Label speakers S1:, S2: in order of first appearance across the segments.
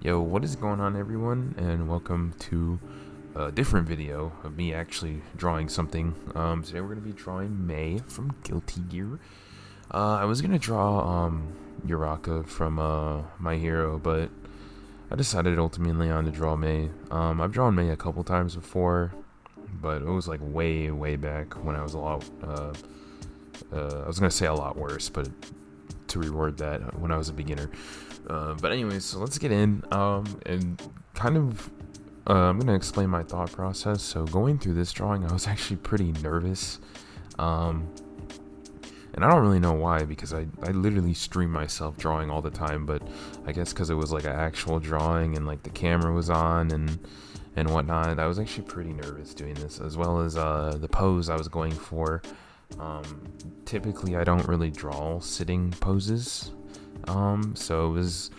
S1: Yo, what is going on, everyone, and welcome to a different video of me actually drawing something. Today we're going to be drawing May from Guilty Gear. I was going to draw Uraka from My Hero, but I decided ultimately on to draw May. I've drawn May a couple times before, but it was like way back when I was a lot, I was going to say a lot worse, but to reword that, when I was a beginner. But anyways, so let's get in, and kind of, I'm going to explain my thought process. So going through this drawing, I was actually pretty nervous, and I don't really know why, because I literally stream myself drawing all the time, but I guess because it was like an actual drawing, and like the camera was on, and whatnot, I was actually pretty nervous doing this, as well as the pose I was going for. Typically I don't really draw sitting poses, so it was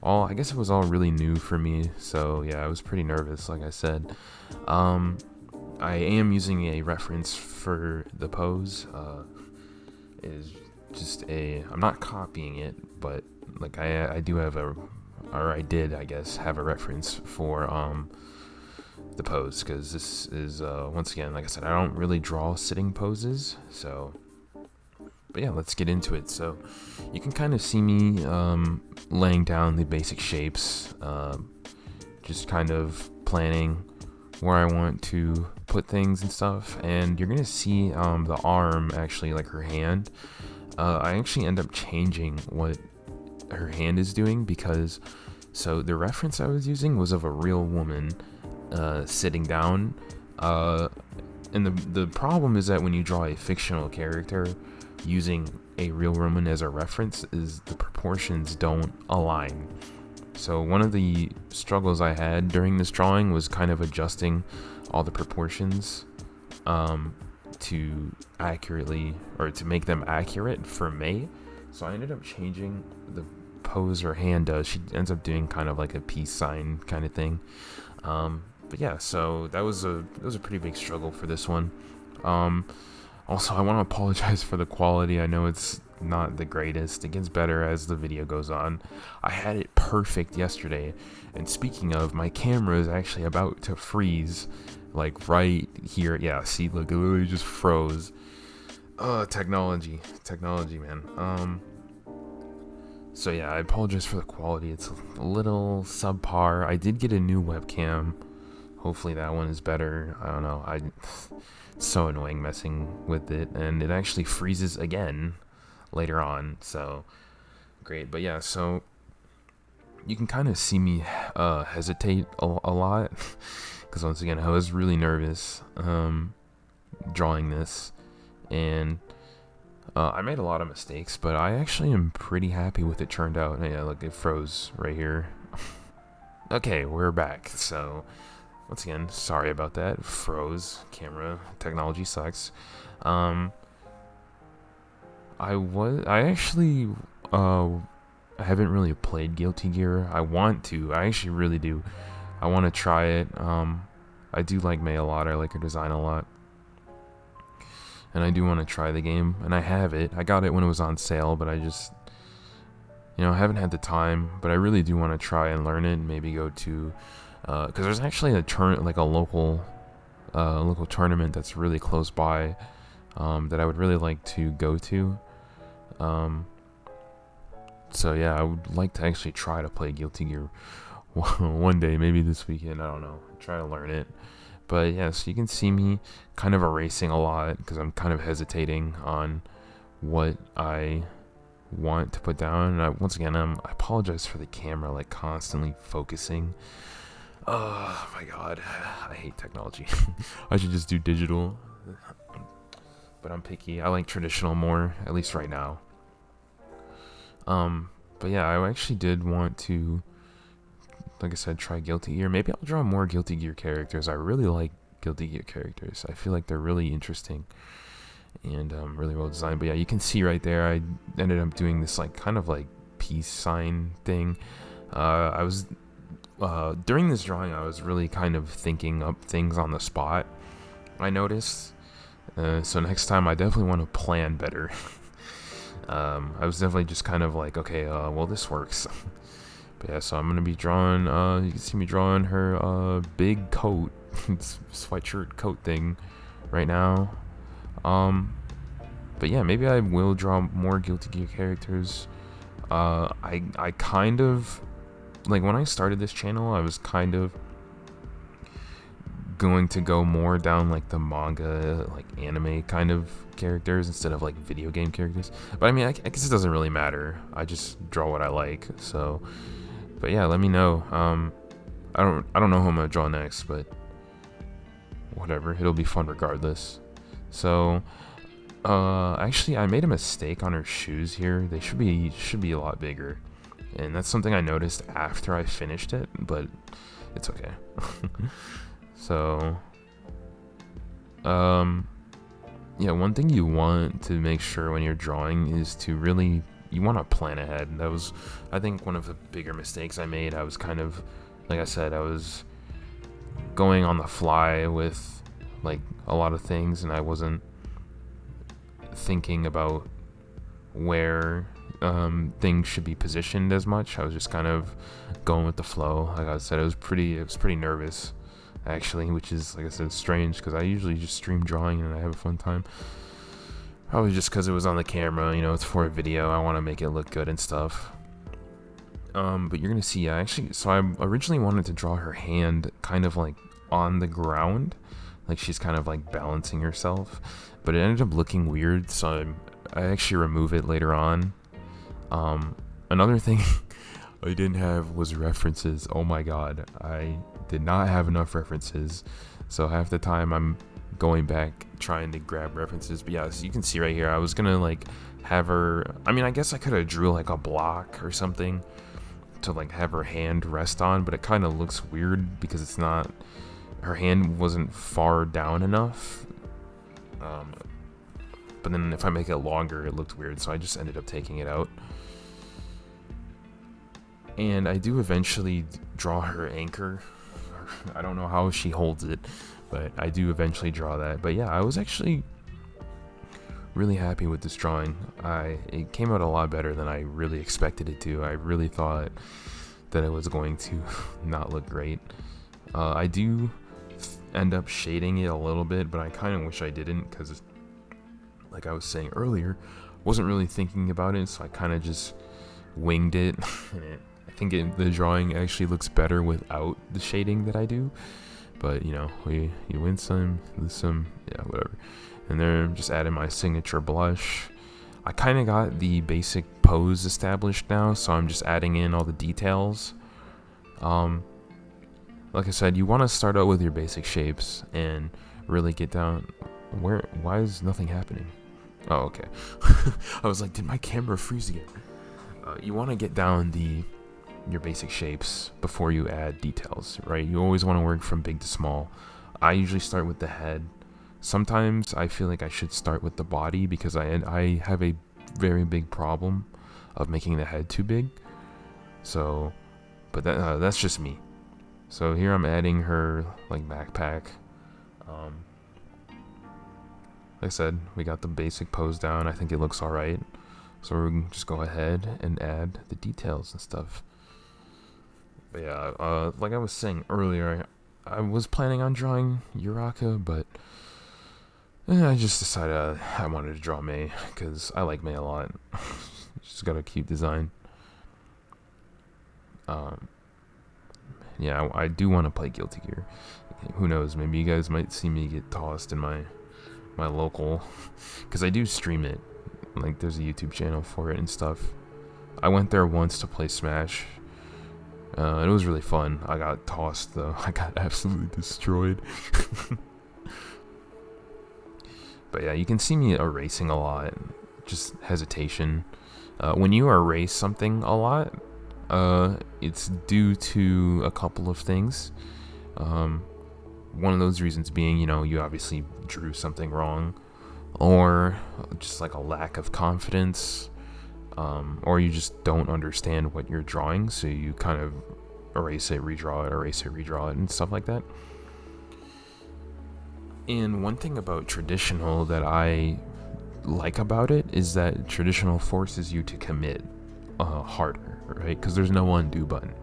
S1: I guess it was all really new for me. So yeah, I was pretty nervous, like I said. I am using a reference for the pose. It is just I'm not copying it, but like I do have I did, I guess, have a reference for the pose, because this is once again, like I said, I don't really draw sitting poses. So but yeah, let's get into it. So you can kind of see me laying down the basic shapes, just kind of planning where I want to put things and stuff. And you're gonna see the arm, actually, like her hand. I actually end up changing what her hand is doing, because so the reference I was using was of a real woman sitting down, and the problem is that when you draw a fictional character using a real woman as a reference, is the proportions don't align. So one of the struggles I had during this drawing was kind of adjusting all the proportions to accurately, or to make them accurate for May. So I ended up changing the pose her hand does. She ends up doing kind of like a peace sign kind of thing. But yeah, so that was a pretty big struggle for this one. Also, I want to apologize for the quality. I know it's not the greatest. It gets better as the video goes on. I had it perfect yesterday, and speaking of, my camera is actually about to freeze, like right here. Yeah, see, look, it literally just froze. Technology, man. So yeah, I apologize for the quality. It's a little subpar. I did get a new webcam. Hopefully that one is better. I don't know. It's so annoying messing with it, and it actually freezes again later on. So great. But yeah, so you can kind of see me hesitate a lot, because once again, I was really nervous drawing this, and I made a lot of mistakes, but I actually am pretty happy with it turned out. Yeah, look, it froze right here. Okay, we're back. So once again, sorry about that. Froze. Camera technology sucks. I actually haven't really played Guilty Gear. I want to. I actually really do. I want to try it. I do like May a lot. I like her design a lot, and I do want to try the game. And I have it. I got it when it was on sale, but I just, I haven't had the time. But I really do want to try and learn it, and maybe go to, because there's actually a local tournament that's really close by, that I would really like to go to. So yeah, I would like to actually try to play Guilty Gear one day, maybe this weekend. I don't know. Try to learn it. But yeah, so you can see me kind of erasing a lot, because I'm kind of hesitating on what I want to put down. And once again, I apologize for the camera like constantly focusing. Oh my god, I hate technology. I should just do digital, but I'm picky. I like traditional more, at least right now. But yeah, I actually did want to, like I said, try Guilty Gear. Maybe I'll draw more Guilty Gear characters. I really like Guilty Gear characters. I feel like they're really interesting and really well designed. But yeah, you can see right there, I ended up doing this like kind of like peace sign thing. I was during this drawing, I was really kind of thinking up things on the spot, I noticed. So next time I definitely want to plan better. I was definitely just kind of like, okay, well, this works. But Yeah, so I'm gonna be drawing. You can see me drawing her big coat, sweatshirt coat thing, right now. But yeah, maybe I will draw more Guilty Gear characters. I kind of like when I started this channel, I was kind of going to go more down like the manga, like anime kind of characters instead of like video game characters. But I mean, I guess it doesn't really matter. I just draw what I like. So, but yeah, let me know. I don't know who I'm gonna draw next, but whatever, it'll be fun regardless. So, actually, I made a mistake on her shoes here. They should be a lot bigger, and that's something I noticed after I finished it, but it's okay. So, yeah, one thing you want to make sure when you're drawing is to really, you want to plan ahead. That was, I think, one of the bigger mistakes I made. I was kind of, like I said, I was going on the fly with like a lot of things, and I wasn't thinking about where things should be positioned as much. I was just kind of going with the flow. Like I said, it was pretty nervous, actually, which is, like I said, strange because I usually just stream drawing and I have a fun time. Probably just because it was on the camera, you know, it's for a video. I want to make it look good and stuff. But you're gonna see, so I originally wanted to draw her hand kind of like on the ground, like she's kind of like balancing herself, but it ended up looking weird, so I actually remove it later on. Another thing I didn't have was references. Oh my god, I did not have enough references, so half the time I'm going back trying to grab references. But yeah, so you can see right here, I was gonna like have her, I mean, I guess I could have drew like a block or something to like have her hand rest on, but it kind of looks weird because it's not, her hand wasn't far down enough. But then if I make it longer, it looked weird, so I just ended up taking it out. And I do eventually draw her anchor. I don't know how she holds it, but I do eventually draw that. But yeah, I was actually really happy with this drawing. It came out a lot better than I really expected it to. I really thought that it was going to not look great. I do end up shading it a little bit, but I kind of wish I didn't, because like I was saying earlier, wasn't really thinking about it, so I kind of just winged it. I think the drawing actually looks better without the shading that I do, but you know, you win some, lose some, yeah, whatever. And then I'm just adding my signature blush. I kind of got the basic pose established now, so I'm just adding in all the details. Like I said, you want to start out with your basic shapes and really get down. Why is nothing happening? Oh, okay. I was like, did my camera freeze again? You want to get down your basic shapes before you add details, right? You always want to work from big to small. I usually start with the head. Sometimes I feel like I should start with the body because I have a very big problem of making the head too big. So, but that's just me. So here I'm adding her like backpack. Like I said, we got the basic pose down. I think it looks alright. So we're gonna just go ahead and add the details and stuff. But yeah, like I was saying earlier, I was planning on drawing Uraka, but I just decided I wanted to draw Mei because I like Mei a lot. She's got a cute design. Yeah, I do want to play Guilty Gear. Who knows? Maybe you guys might see me get tossed in my local, because I do stream it. Like, there's a YouTube channel for it and stuff. I went there once to play Smash. It was really fun. I got tossed though. I got absolutely destroyed. But yeah, you can see me erasing a lot. Just hesitation. When you erase something a lot, it's due to a couple of things. One of those reasons being, you know, you obviously drew something wrong, or just like a lack of confidence, or you just don't understand what you're drawing, so you kind of erase it, redraw it, and stuff like that. And one thing about traditional that I like about it is that traditional forces you to commit harder. right? Because there's no undo button.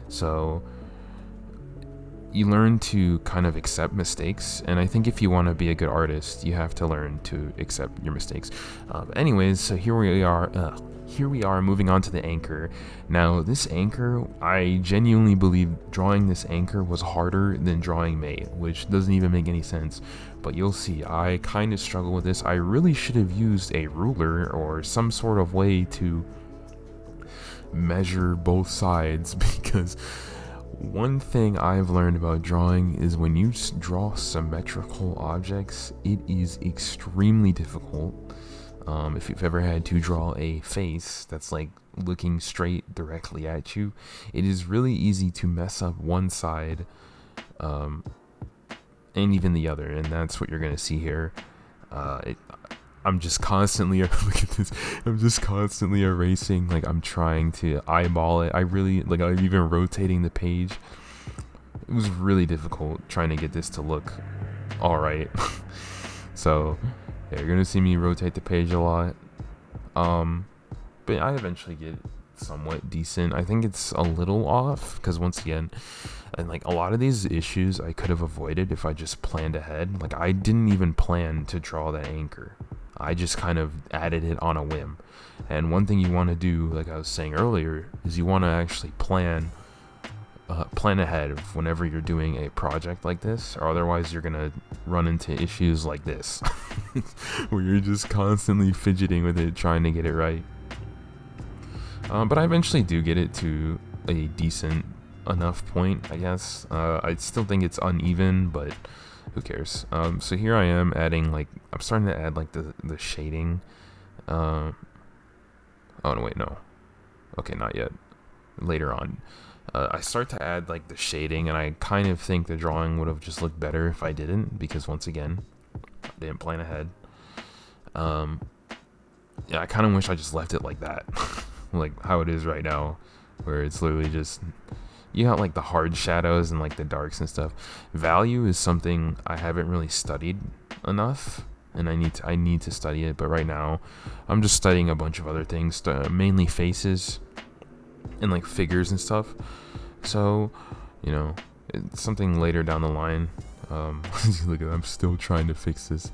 S1: So you learn to kind of accept mistakes, and I think if you want to be a good artist, you have to learn to accept your mistakes. Anyways, so here we are moving on to the anchor. Now this anchor, I genuinely believe drawing this anchor was harder than drawing May, which doesn't even make any sense, but you'll see. I kind of struggle with this. I really should have used a ruler or some sort of way to measure both sides, because one thing I've learned about drawing is when you draw symmetrical objects, it is extremely difficult. If you've ever had to draw a face that's like looking straight directly at you, it is really easy to mess up one side and even the other, and that's what you're gonna see here. I'm just constantly look at this. I'm just constantly erasing. Like, I'm trying to eyeball it. I'm even rotating the page. It was really difficult trying to get this to look all right. So yeah, you're gonna see me rotate the page a lot. But I eventually get somewhat decent. I think it's a little off because, once again, and like a lot of these issues I could have avoided if I just planned ahead. Like, I didn't even plan to draw that anchor. I just kind of added it on a whim. And one thing you want to do, like I was saying earlier, is you want to actually plan ahead of whenever you're doing a project like this, or otherwise you're gonna run into issues like this where you're just constantly fidgeting with it, trying to get it right. But I eventually do get it to a decent enough point, I guess. I still think it's uneven, but who cares? So here I am adding, like, I'm starting to add like the shading. Oh no, wait, no. Okay, not yet. Later on. I start to add like the shading, and I kind of think the drawing would have just looked better if I didn't, because once again, I didn't plan ahead. Yeah, I kind of wish I just left it like that. Like how it is right now, where it's literally just, you got like the hard shadows and like the darks and stuff. Value is something I haven't really studied enough, and I need to study it. But right now, I'm just studying a bunch of other things, mainly faces and like figures and stuff. So, you know, it's something later down the line. Look at, I'm still trying to fix this.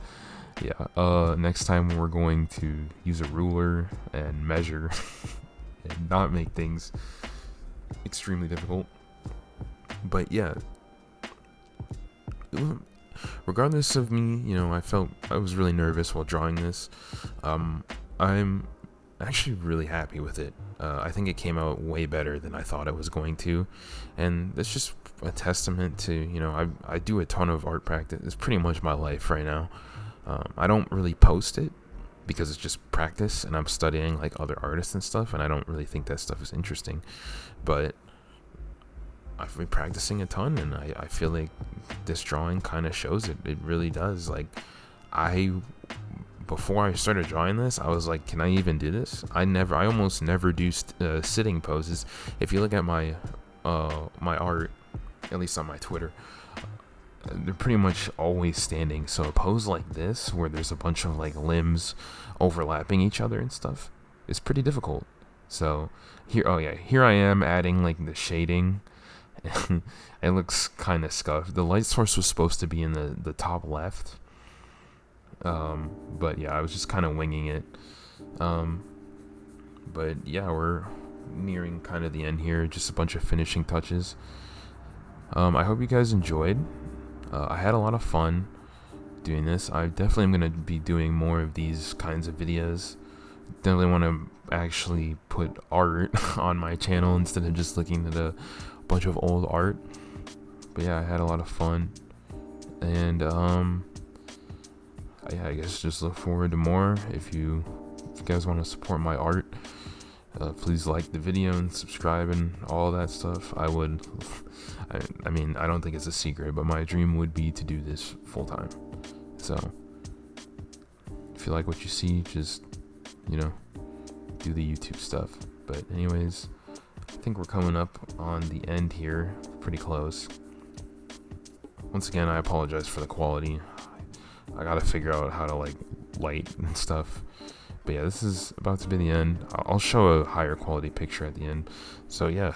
S1: Yeah. Next time we're going to use a ruler and measure and not make things extremely difficult. But yeah, regardless of me, you know, I was really nervous while drawing this. I'm actually really happy with it. I think it came out way better than I thought it was going to, and that's just a testament to, you know, I do a ton of art practice. It's pretty much my life right now. I don't really post it because it's just practice, and I'm studying like other artists and stuff, and I don't really think that stuff is interesting, but I've been practicing a ton, and I feel like this drawing kind of shows it. It really does. Like, before I started drawing this, I was like, can I even do this? I almost never do sitting poses. If you look at my my art, at least on my Twitter, they're pretty much always standing. So a pose like this, where there's a bunch of like limbs overlapping each other and stuff, is pretty difficult. So here I am adding like the shading. It looks kind of scuffed. The light source was supposed to be in the top left. But yeah, I was just kind of winging it. But yeah, we're nearing kind of the end here. Just a bunch of finishing touches. I hope you guys enjoyed. I had a lot of fun doing this. I definitely am going to be doing more of these kinds of videos. Definitely want to actually put art on my channel instead of just looking at a bunch of old art. But yeah, I had a lot of fun. And I guess just look forward to more. If you guys want to support my art, please like the video and subscribe and all that stuff. I mean, I don't think it's a secret, but my dream would be to do this full time. So if you like what you see, just, you know, do the YouTube stuff. But anyways, I think we're coming up on the end here, pretty close. Once again, I apologize for the quality. I gotta figure out how to like light and stuff, But yeah, this is about to be the end. I'll show a higher quality picture at the end. So yeah,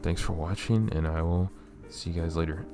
S1: thanks for watching, and I will see you guys later.